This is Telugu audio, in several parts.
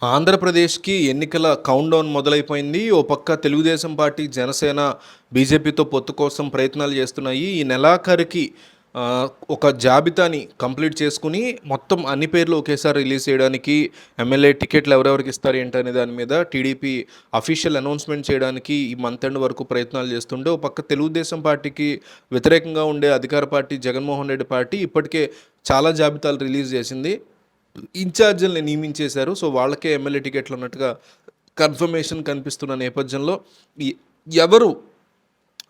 ఆంధ్రప్రదేశ్‌కి ఎన్నికల కౌంట్‌డౌన్ మొదలైపోయింది. ఓ పక్క తెలుగుదేశం పార్టీ, జనసేన, బీజేపీతో పొత్తు కోసం ప్రయత్నాలు చేస్తున్నాయి. ఈ నెలాఖరికి ఒక జాబితాని కంప్లీట్ చేసుకొని మొత్తం అన్ని పేర్లు ఒకేసారి రిలీజ్ చేయడానికి, ఎమ్మెల్యే టికెట్లు ఎవరెవరికి ఇస్తారు ఏంటనే దాని మీద టీడీపీ అఫీషియల్ అనౌన్స్‌మెంట్ చేయడానికి ఈ మంత్ ఎండ్ వరకు ప్రయత్నాలు చేస్తుంటే, ఓ పక్క తెలుగుదేశం పార్టీకి వ్యతిరేకంగా ఉండే అధికార పార్టీ జగన్మోహన్ రెడ్డి పార్టీ ఇప్పటికే చాలా జాబితాలు రిలీజ్ చేసింది. ఇన్ఛార్జీలని నియమించేశారు. సో, వాళ్ళకే ఎమ్మెల్యే టికెట్లు ఉన్నట్టుగా కన్ఫర్మేషన్ కనిపిస్తున్న నేపథ్యంలో ఈ ఎవరు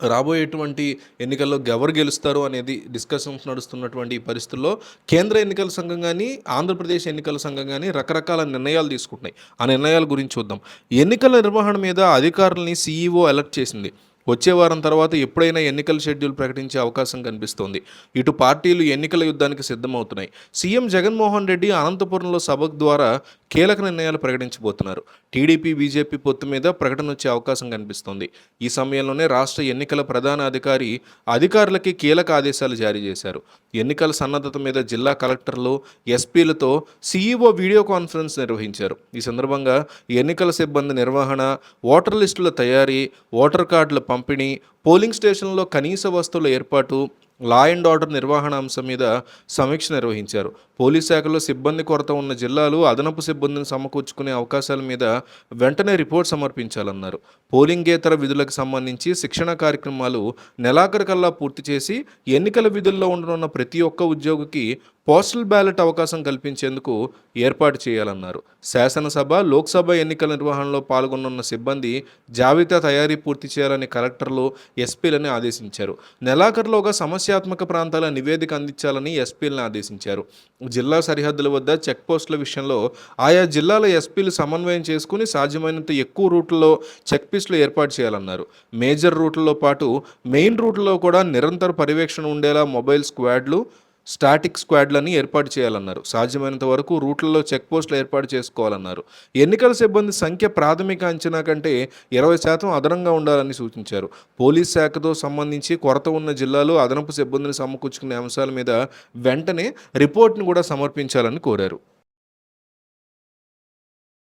రాబోయేటువంటి ఎన్నికల్లో ఎవరు గెలుస్తారు అనేది డిస్కషన్స్ నడుస్తున్నటువంటి ఈ పరిస్థితుల్లో కేంద్ర ఎన్నికల సంఘం కానీ, ఆంధ్రప్రదేశ్ ఎన్నికల సంఘం కానీ రకరకాల నిర్ణయాలు తీసుకుంటున్నాయి. ఆ నిర్ణయాల గురించి చూద్దాం. ఎన్నికల నిర్వహణ మీద అధికారులని సీఈఓ అలర్ట్ చేసింది. వచ్చే వారం తర్వాత ఎప్పుడైనా ఎన్నికల షెడ్యూల్ ప్రకటించే అవకాశం కనిపిస్తోంది. ఇటు పార్టీలు ఎన్నికల యుద్ధానికి సిద్ధమవుతున్నాయి. సీఎం జగన్మోహన్ రెడ్డి అనంతపురంలో సభ ద్వారా కీలక నిర్ణయాలు ప్రకటించబోతున్నారు. టీడీపీ, బీజేపీ పొత్తు మీద ప్రకటన వచ్చే అవకాశం కనిపిస్తోంది. ఈ సమయంలోనే రాష్ట్ర ఎన్నికల ప్రధాన అధికారి అధికారులకి కీలక ఆదేశాలు జారీ చేశారు. ఎన్నికల సన్నద్ధత మీద జిల్లా కలెక్టర్లు, ఎస్పీలతో సీఈఓ వీడియో కాన్ఫరెన్స్ నిర్వహించారు. ఈ సందర్భంగా ఎన్నికల సిబ్బంది నిర్వహణ, ఓటర్ లిస్టుల తయారీ, ఓటర్ కార్డుల పంపిణీ, పోలింగ్ స్టేషన్లో కనీస వస్తువుల ఏర్పాటు, లా అండ్ ఆర్డర్ నిర్వహణ అంశం మీద సమీక్ష నిర్వహించారు. పోలీస్ శాఖలో సిబ్బంది కొరత ఉన్న జిల్లాలు అదనపు సిబ్బందిని సమకూర్చుకునే అవకాశాల మీద వెంటనే రిపోర్ట్ సమర్పించాలన్నారు. పోలింగేతర విధులకు సంబంధించి శిక్షణ కార్యక్రమాలు నెలాఖరుకల్లా పూర్తి చేసి ఎన్నికల విధుల్లో ఉండనున్న ప్రతి ఒక్క ఉద్యోగికి పోస్టల్ బ్యాలెట్ అవకాశం కల్పించేందుకు ఏర్పాటు చేయాలన్నారు. శాసనసభ, లోక్సభ ఎన్నికల నిర్వహణలో పాల్గొనున్న సిబ్బంది జాబితా తయారీ పూర్తి చేయాలని కలెక్టర్లు, ఎస్పీలని ఆదేశించారు. నెలాఖరులోగా సమస్యాత్మక ప్రాంతాల నివేదిక అందించాలని ఎస్పీలను ఆదేశించారు. జిల్లా సరిహద్దుల వద్ద చెక్పోస్టుల విషయంలో ఆయా జిల్లాల ఎస్పీలు సమన్వయం చేసుకుని సాధ్యమైనంత ఎక్కువ రూట్లలో చెక్పోస్టులు ఏర్పాటు చేయాలన్నారు. మేజర్ రూట్లలో పాటు మెయిన్ రూట్లలో కూడా నిరంతర పర్యవేక్షణ ఉండేలా మొబైల్ స్క్వాడ్లు, స్టాటిక్ స్క్వాడ్లని ఏర్పాటు చేయాలన్నారు. సాధ్యమైనంత వరకు రూట్లలో చెక్పోస్టులు ఏర్పాటు చేసుకోవాలన్నారు. ఎన్నికల సిబ్బంది సంఖ్య ప్రాథమిక అంచనా కంటే 20% అదనంగా ఉండాలని సూచించారు. పోలీస్ శాఖతో సంబంధించి కొరత ఉన్న జిల్లాలో అదనపు సిబ్బందిని సమకూర్చుకునే అంశాల మీద వెంటనే రిపోర్ట్ను కూడా సమర్పించాలని కోరారు.